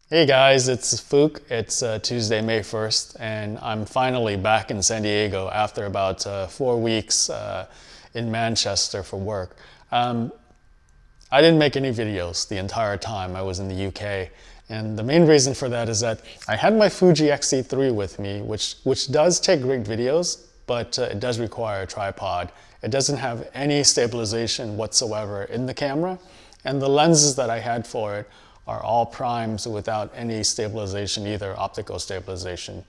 Hey guys, it's Fook. It's Tuesday, May 1st, and I'm finally back in San Diego after about 4 weeks in Manchester for work. I didn't make any videos the entire time I was in the UK, and the main reason for that is that I had my Fuji X-T3 with me, which does take great videos, but it does require a tripod. It doesn't have any stabilization whatsoever in the camera, and the lenses that I had for it are all primes without any stabilization, either optical stabilization.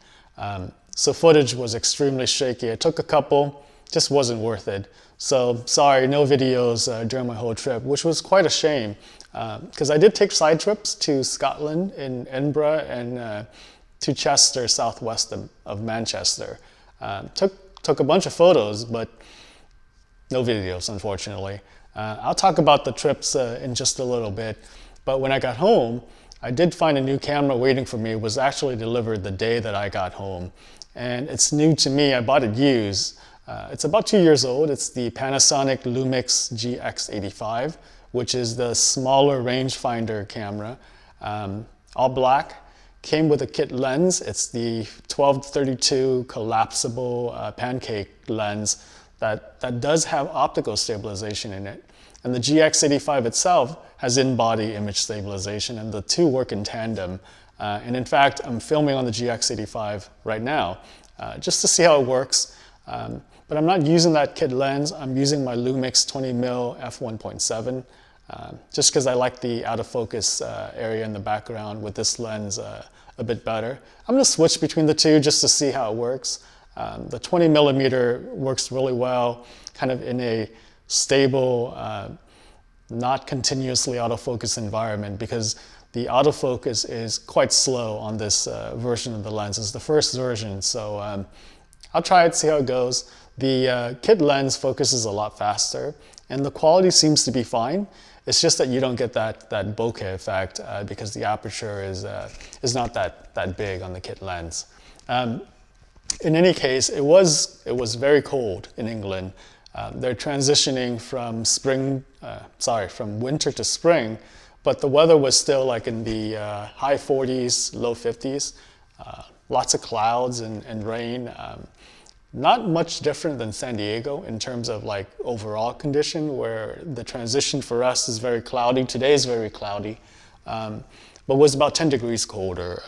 So footage was extremely shaky. I took a couple, just wasn't worth it. So sorry, no videos during my whole trip, which was quite a shame because I did take side trips to Scotland in Edinburgh and to Chester, southwest of Manchester. Took a bunch of photos, but no videos, unfortunately. I'll talk about the trips in just a little bit. But when I got home, I did find a new camera waiting for me. It was actually delivered the day that I got home. And it's new to me. I bought it used. It's about 2 years old. It's the Panasonic Lumix GX85, which is the smaller rangefinder camera. All black. Came with a kit lens. It's the 12-32 collapsible pancake lens that does have optical stabilization in it. And the GX85 itself has in-body image stabilization, and the two work in tandem. And in fact, I'm filming on the GX85 right now, just to see how it works. But I'm not using that kit lens. I'm using my Lumix 20mm f1.7, just because I like the out of focus area in the background with this lens a bit better. I'm gonna switch between the two just to see how it works. The 20mm works really well, kind of in a stable, not continuously autofocus environment, because the autofocus is quite slow on this version of the lens. It's the first version, so I'll try it, see how it goes. The kit lens focuses a lot faster, and the quality seems to be fine. It's just that you don't get that bokeh effect because the aperture is not that big on the kit lens. In any case, it was very cold in England. They're transitioning from winter to spring, but the weather was still like in the high 40s, low 50s. Lots of clouds and rain. Not much different than San Diego in terms of like overall condition, where the transition for us is very cloudy. Today is very cloudy, but was about 10 degrees colder,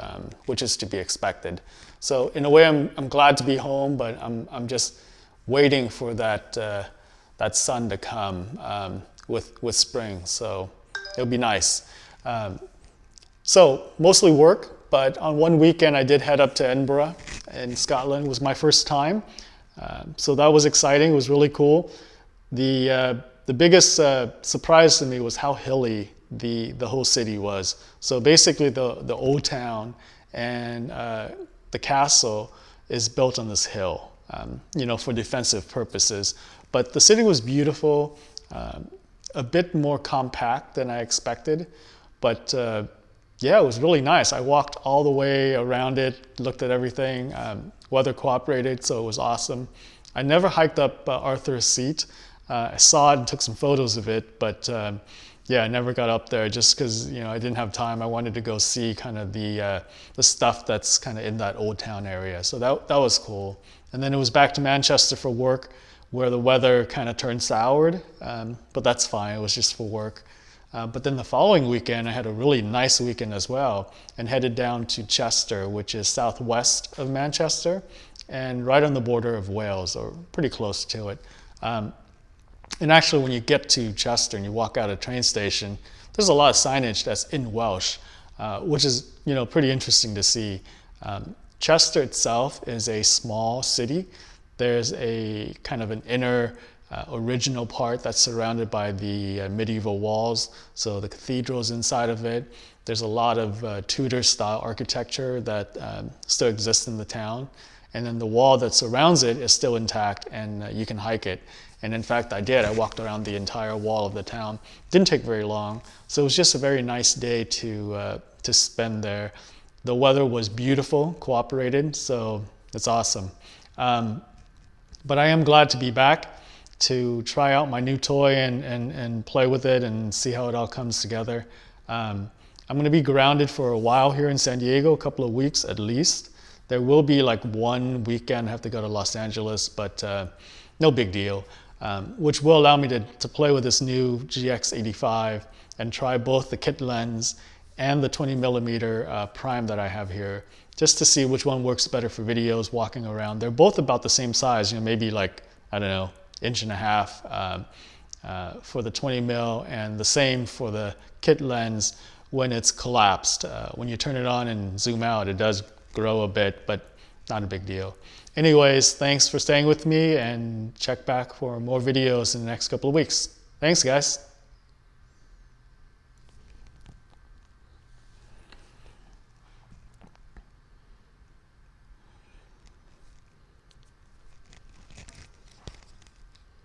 which is to be expected. So in a way, I'm glad to be home, but I'm just waiting for that sun to come with spring. So it'll be nice. So mostly work. But on one weekend, I did head up to Edinburgh in Scotland. It was my first time. So that was exciting. It was really cool. The biggest surprise to me was how hilly the whole city was. So basically the old town and the castle is built on this hill, for defensive purposes. But the city was beautiful, a bit more compact than I expected. But yeah, it was really nice. I walked all the way around it, looked at everything. Weather cooperated, so it was awesome. I never hiked up Arthur's Seat. I saw it and took some photos of it, but yeah, I never got up there just because I didn't have time. I wanted to go see kind of the stuff that's kind of in that old town area. So that was cool. And then it was back to Manchester for work, where the weather kind of turned soured, but that's fine. It was just for work. But then the following weekend, I had a really nice weekend as well, and headed down to Chester, which is southwest of Manchester and right on the border of Wales, or pretty close to it. And actually, when you get to Chester and you walk out of the train station, there's a lot of signage that's in Welsh, which is pretty interesting to see. Chester itself is a small city. There's a kind of an inner original part that's surrounded by the medieval walls. So the cathedral's inside of it. There's a lot of Tudor style architecture that still exists in the town. And then the wall that surrounds it is still intact, and you can hike it. And in fact, I did. I walked around the entire wall of the town. Didn't take very long. So it was just a very nice day to spend there. The weather was beautiful, cooperated, so it's awesome. But I am glad to be back to try out my new toy and play with it and see how it all comes together. I'm going to be grounded for a while here in San Diego, a couple of weeks at least. There will be like one weekend I have to go to Los Angeles, but no big deal, which will allow me to play with this new GX85 and try both the kit lens and the 20mm prime that I have here, just to see which one works better for videos walking around. They're both about the same size, maybe like, I don't know, 1.5 inches for the 20mm and the same for the kit lens when it's collapsed. When you turn it on and zoom out, it does grow a bit, but not a big deal. Anyways, thanks for staying with me, and check back for more videos in the next couple of weeks. Thanks, guys.